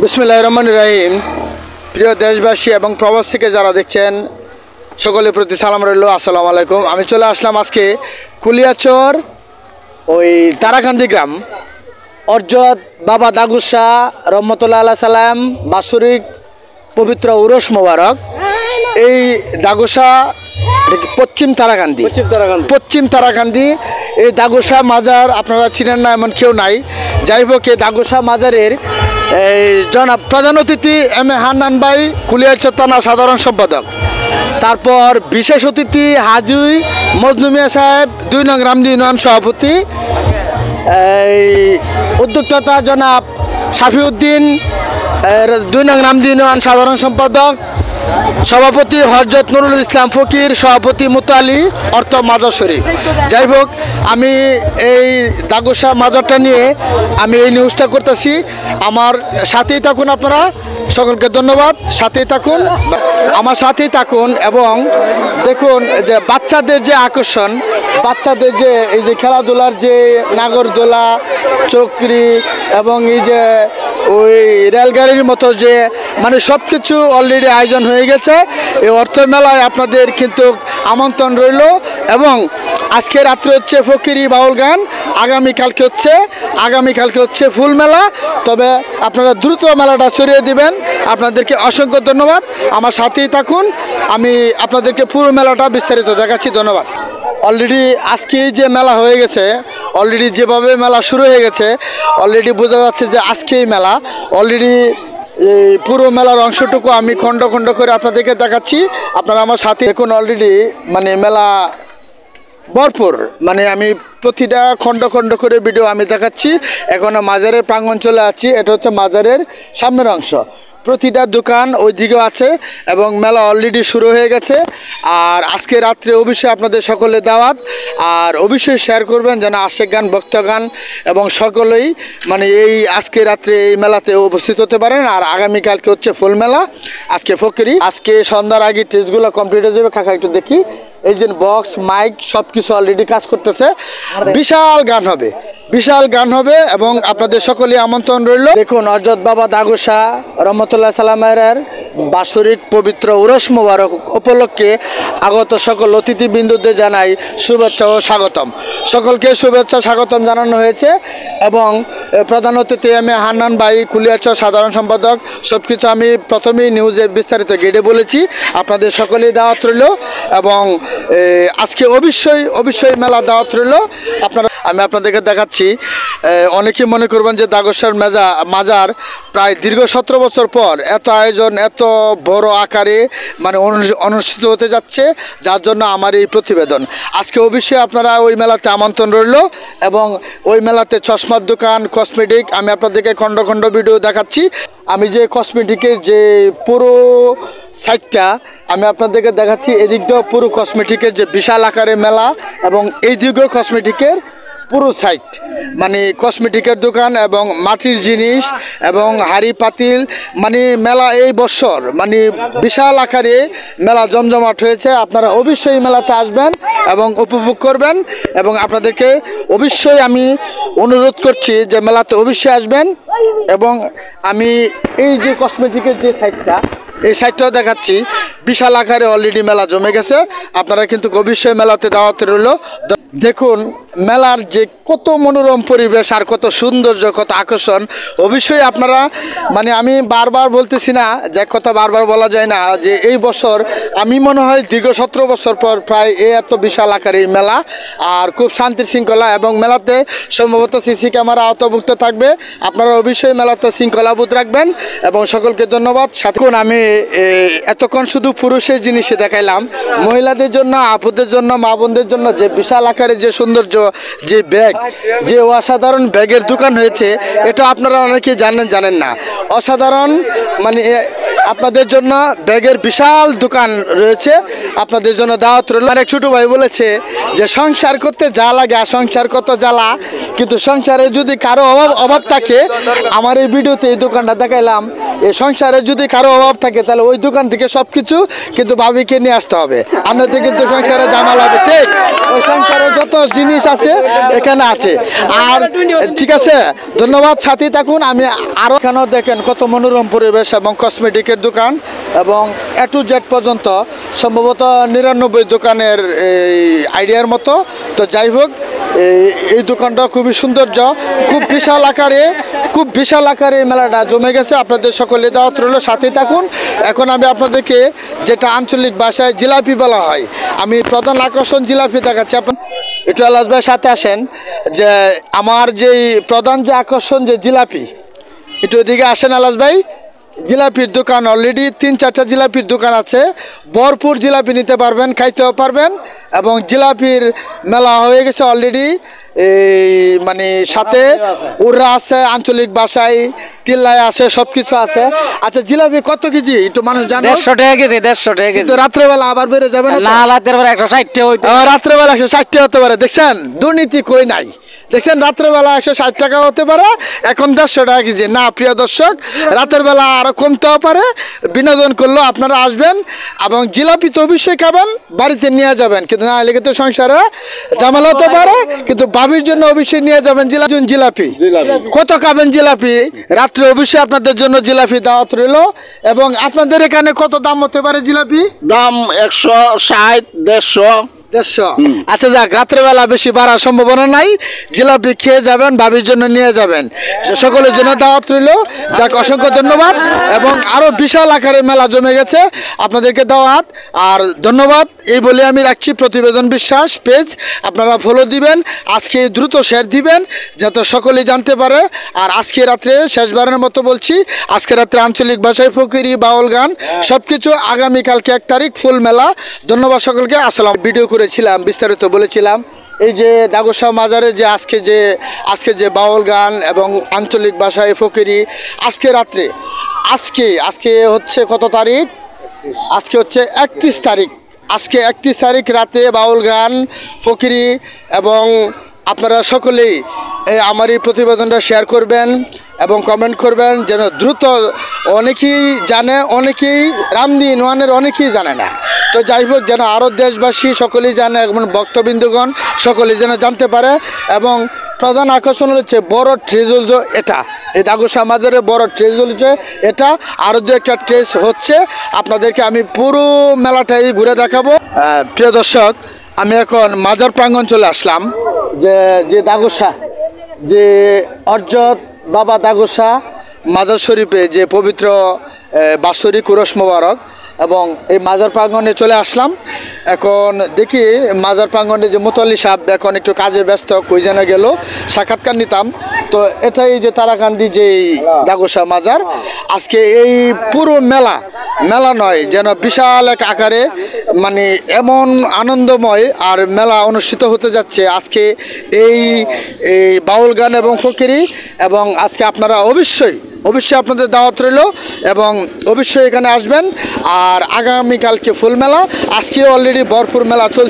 বিসমিল্লাহির রহমানির রহিম। প্রিয় দেশবাসী এবং প্রবাস থেকে যারা দেখছেন সকলের প্রতি সালাম রইল, আসসালামু আলাইকুম। আমি চলে আসলাম আজকে কুলিয়াচর ওই তারাকান্দি গ্রাম অর্জত বাবা দাগুস শাহ রহমতুল্লাহ আলাইহি সাল্লাম বাৎসরিক পবিত্র উরস মোবারক। এই দাগুস শাহ পশ্চিম তারাকান্দি এই দাগুস শাহ মাজার আপনারা চিনেন না এমন কেউ নাই। যাই হোক, এই দাগুস শাহ মাজারের এই জনাব প্রধান অতিথি এম এ হান্নান ভাই, কুলিয়াচর থানা সাধারণ সম্পাদক। তারপর বিশেষ অতিথি হাজি মজনু মিয়া সাহেব, 2 নং রামদি ইউনিয়ন সভাপতি। এই উদ্যোক্তা জনাব শাফিউদ্দিন, 2 নং রামদি ইউনিয়ন সাধারণ সম্পাদক। সভাপতি হযরত নুরুল ইসলাম ফকির, সভাপতি মুতালি অর্থ মাজার শরীফ। যাই হোক, আমি এই দাগুস শাহ মাজারটা নিয়ে আমি এই নিউজটা করতেছি। আমার সাথেই থাকুন আপনারা, সকলকে ধন্যবাদ। সাথেই থাকুন, আমার সাথেই থাকুন এবং দেখুন যে বাচ্চাদের যে আকর্ষণ, বাচ্চাদের যে এই যে খেলাধুলার যে নাগরদোলা, চক্রি এবং এই যে ওই রেলগাড়ির মতো যে মানে সব কিছু অলরেডি আয়োজন হয়ে গেছে। এই অর্থ মেলায় আপনাদের কিন্তু আমন্ত্রণ রইল। এবং আজকে রাত্রে হচ্ছে ফকিরি বাউল গান, আগামীকালকে হচ্ছে ফুল মেলা। তবে আপনারা দ্রুত মেলাটা ছড়িয়ে দিবেন। আপনাদেরকে অসংখ্য ধন্যবাদ। আমার সাথেই থাকুন, আমি আপনাদেরকে পুরো মেলাটা বিস্তারিত দেখাচ্ছি। ধন্যবাদ। অলরেডি আজকেই যে মেলা হয়ে গেছে, অলরেডি যেভাবে মেলা শুরু হয়ে গেছে, অলরেডি বোঝা যাচ্ছে যে আজকেই মেলা। অলরেডি এই পুরো মেলার অংশটুকু আমি খণ্ড খণ্ড করে আপনাদেরকে দেখাচ্ছি। আপনারা আমার সাথে দেখুন, অলরেডি মানে মেলা ভরপুর। মানে আমি প্রতিটা খণ্ড খণ্ড করে ভিডিও আমি দেখাচ্ছি। এখনও মাজারের প্রাঙ্গণ চলে আছি। এটা হচ্ছে মাজারের সামনের অংশ। প্রতিটা দোকান ওই দিকেও আছে এবং মেলা অলরেডি শুরু হয়ে গেছে। আর আজকে রাত্রে অবশ্যই আপনাদের সকলের দাওয়াত। আর অবশ্যই শেয়ার করবেন যেন আশেক গান, ভক্তগান এবং সকলেই মানে এই আজকে রাত্রে এই মেলাতে উপস্থিত হতে পারেন। আর আগামীকালকে হচ্ছে ফুল মেলা, আজকে ফকিরি। আজকে সন্ধ্যার আগে টেস্টগুলো কমপ্লিট হয়ে যাবে। কাকা একটু দেখি, এই যে বক্স মাইক সব কিছু অলরেডি কাজ করতেছে। বিশাল গান হবে এবং আপনাদের সকলেই আমন্ত্রণ রইল। দেখুন, অর্জত বাবা দাগুস শাহ রহমতুল্লাহ সাল্লামের বাৎসরিক পবিত্র উরস মোবারক উপলক্ষে আগত সকল অতিথিবৃন্দদের জানাই শুভেচ্ছা ও স্বাগতম। সকলকে শুভেচ্ছা স্বাগতম জানানো হয়েছে। এবং প্রধান অতিথি এম এ হান্নান ভাই, কুলিয়াচর সাধারণ সম্পাদক। সব কিছু আমি প্রথমেই নিউজে বিস্তারিত গেটে বলেছি। আপনাদের সকলেই দাওয়াত রইল এবং আজকে অবশ্যই মেলা দাওয়াত রইল। আমি আপনাদেরকে দেখাচ্ছি। অনেকেই মনে করবেন যে দাগুস শাহ মাজার প্রায় দীর্ঘ 17 বছর পর এত আয়োজন, এত বড় আকারে মানে অনুষ্ঠিত হতে যাচ্ছে, যার জন্য আমার এই প্রতিবেদন। আজকে অবশ্যই আপনারা ওই মেলাতে আমন্ত্রণ রইল এবং ওই মেলাতে চশমার দোকান, কসমেটিক আমি আপনাদেরকে খণ্ড খণ্ড ভিডিও দেখাচ্ছি। আমি যে কসমেটিকের যে পুরো সাইটটা আমি আপনাদেরকে দেখাচ্ছি। এদিকটাও পুরো কসমেটিকের যে বিশাল আকারের মেলা এবং এই দিকেও কসমেটিকের পুরো সাইট, মানে কসমেটিকের দোকান এবং মাটির জিনিস এবং হাড়ি পাতিল। মানে মেলা এই বছর মানে বিশাল আকারে মেলা জমজমাট হয়েছে। আপনারা অবশ্যই মেলাতে আসবেন এবং উপভোগ করবেন। এবং আপনাদেরকে অবশ্যই আমি অনুরোধ করছি যে মেলাতে অবশ্যই আসবেন। এবং আমি এই যে কসমেটিকের যে সাইটটা, এই সাইটটাও দেখাচ্ছি। বিশাল আকারে অলরেডি মেলা জমে গেছে। আপনারা কিন্তু অবশ্যই মেলাতে দাওয়াত রইল। দেখুন মেলার যে কত মনোরম পরিবেশ আর কত সৌন্দর্য, কত আকর্ষণ। অবশ্যই আপনারা মানে আমি বারবার বলতেছি না, যে কথা বারবার বলা যায় না, যে এই বছর আমি মনে হয় দীর্ঘ 17 বছর পর প্রায় এত বিশাল আকারে মেলা। আর খুব শান্তির শৃঙ্খলা এবং মেলাতে সম্ভবত সিসি ক্যামেরা আওতাভুক্ত থাকবে। আপনারা অবশ্যই মেলাতে শৃঙ্খলাবোধ রাখবেন এবং সকলকে ধন্যবাদ। সাথে আমি এতক্ষণ শুধু পুরুষের জিনিসে দেখাইলাম, মহিলাদের জন্য, আপুদের জন্য, মা বোনদের জন্য যে বিশাল আকারে যে সৌন্দর্য, যে ব্যাগ, যে অসাধারণ ব্যাগের দোকান হয়েছে, এটা আপনারা অনেকেই জানেন না। অসাধারণ মানে আপনাদের জন্য ব্যাগের বিশাল দোকান রয়েছে। আপনাদের জন্য দাওয়াত রইল। এক ছোটো ভাই বলেছে যে সংসার করতে যা লাগে আর সংসার কত জ্বালা, কিন্তু সংসারে যদি কারো অভাব থাকে, আমার এই ভিডিওতে এই দোকানটা দেখাইলাম। এই সংসারে যদি কারো অভাব থাকে তাহলে ওই দোকান থেকে সবকিছু কিন্তু ভাবিকে নিয়ে আসতে হবে, আপনাদের কিন্তু সংসারে জামাল হবে। ঠিক, ওই সংসারে যত জিনিস আছে এখানে আছে। আর ঠিক আছে, ধন্যবাদ, সাথে থাকুন। আমি আরো এখানেও দেখেন কত মনোরম পরিবেশ এবং কসমেটিকের দোকান এবং এ টু জেড পর্যন্ত সম্ভবত 99 দোকানের এই আইডিয়ার মতো। তো যাই হোক, এই দোকানটা খুবই সৌন্দর্য, খুব বিশাল আকারে মেলাটা জমে গেছে। আপনাদের সকলে দাওয়াত রইল, সাথেই থাকুন। এখন আমি আপনাদেরকে যেটা আঞ্চলিক ভাষায় জিলাপি বলা হয়, আমি প্রধান আকর্ষণ জিলাপি দেখাচ্ছি। আপনার একটু আলাস ভাই সাথে আসেন, যে আমার যেই প্রধান যে আকর্ষণ যে জিলাপি, একটু এদিকে আসেন আলাস ভাই। জিলাপির দোকান অলরেডি 3-4টা জিলাপির দোকান আছে, ভরপুর জিলাপি নিতে পারবেন, খাইতেও পারবেন। এবং জিলাপির মেলা হয়ে গেছে অলরেডি, এই মানে সাথে উড়রা আছে, আঞ্চলিক ভাষায় টিল্লায় আছে, সব কিছু আছে। আচ্ছা, জিলাপি কত কেজি একটু মানুষ জানে? 150 টাকা কেজি, 150 টাকা কেজি। তো রাত্রেবেলা আবার বেড়ে যাবে না? না, রাতের বেলা 160 টাকা হইতো। রাত্রেবেলা 160 টাকা হতে পারে। দেখছেন, দুর্নীতি কই নাই। দেখছেন, রাত্রেবেলা 160 টাকা হতে পারে, এখন 150 টাকা কেজি। না প্রিয় দর্শক, রাতের বেলা আরো কমতেও পারে। বিনোদন করলেও আপনারা আসবেন এবং জিলাপি তো অবশ্যই খাবেন, বাড়িতে নিয়ে যাবেন, কিন্তু না হলে কিন্তু সংসারে ঝামেলা হতে পারে। কিন্তু বাবির জন্য অবশ্যই নিয়ে যাবেন জিলাপি। কত খাবেন জিলাপি? রাত্রে অবশ্যই আপনাদের জন্য জিলাপি দাওয়াত রইল। এবং আপনাদের এখানে কত দাম হতে পারে জিলাপি? দাম 160, 150। আচ্ছা যাক, রাত্রেবেলা বেশি বাড়ার সম্ভাবনা নাই, জিলাপি খেয়ে যাবেন, ভাবির জন্য নিয়ে যাবেন, সকলের জন্য দাওয়াত রইল। যাক, অসংখ্য ধন্যবাদ। এবং আরো বিশাল আকারে মেলা জমে গেছে, আপনাদেরকে দাওয়াত আর ধন্যবাদ এই বলে আমি রাখছি। প্রতিবেদন বিশ্বাস পেজ আপনারা ফলো দিবেন, আজকে দ্রুত শেয়ার দিবেন যাতে সকলেই জানতে পারে। আর আজকে রাত্রে শেষবারের মতো বলছি, আজকে রাত্রে আঞ্চলিক ভাষায় ফকিরি, বাউল গান সবকিছু। আগামীকালকে 1 তারিখ ফুল মেলা। ধন্যবাদ সকলকে। আসসালাম। ভিডিও করেছিলাম, বিস্তারিত বলেছিলাম এই যে দাগোসা মাজারে যে আজকে যে বাউল গান এবং আঞ্চলিক ভাষায় ফকিরি আজকে রাত্রে, আজকে হচ্ছে কত তারিখ? আজকে হচ্ছে 31 তারিখ। আজকে 31 তারিখ রাতে বাউল গান, ফকিরি এবং আপনারা সকলেই আমার এই প্রতিবেদনটা শেয়ার করবেন এবং কমেন্ট করবেন, যেন দ্রুত অনেকেই জানে, অনেকেই রামদি নোয়ানের অনেকেই জানে না। তো যাই হোক, যেন আরও দেশবাসী সকলেই জানে এবং ভক্তবিন্দুগণ সকলেই যেন জানতে পারে। এবং প্রধান আকর্ষণ হচ্ছে বড় ট্রেজল, এটা এই দাগোসা মাজারে বড় ট্রেজল হচ্ছে এটা। আরও 2-1টা ট্রেস হচ্ছে, আপনাদেরকে আমি পুরো মেলাটাই ঘুরে দেখাবো। প্রিয় দর্শক, আমি এখন মাজার প্রাঙ্গণ চলে আসলাম, যে দাগোসা, যে অর্জত বাবা দাগোসা মাজার শরীফে যে পবিত্র বাৎসরিক উরস মোবারক, এবং এই মাজার প্রাঙ্গণে চলে আসলাম। এখন দেখি মাজার প্রাঙ্গণে যে মুতল্লি সাহেব এখন একটু কাজে ব্যস্ত, কই যেন গেল, সাক্ষাৎকার নিতাম। তো এটাই যে তারাকান্দি যে দাগোসা মাজার। আজকে এই পুরো মেলা নয়, যেন বিশাল এক আকারে, মানে এমন আনন্দময় আর মেলা অনুষ্ঠিত হতে যাচ্ছে আজকে এই বাউল গান এবং ফকিরি। এবং আজকে আপনারা অবশ্যই আপনাদের দাওয়াত রইল এবং অবশ্যই এখানে আসবেন। আর আগামীকালকে ফুল মেলা, আজকে অলরেডি ভরপুর মেলা চলছে।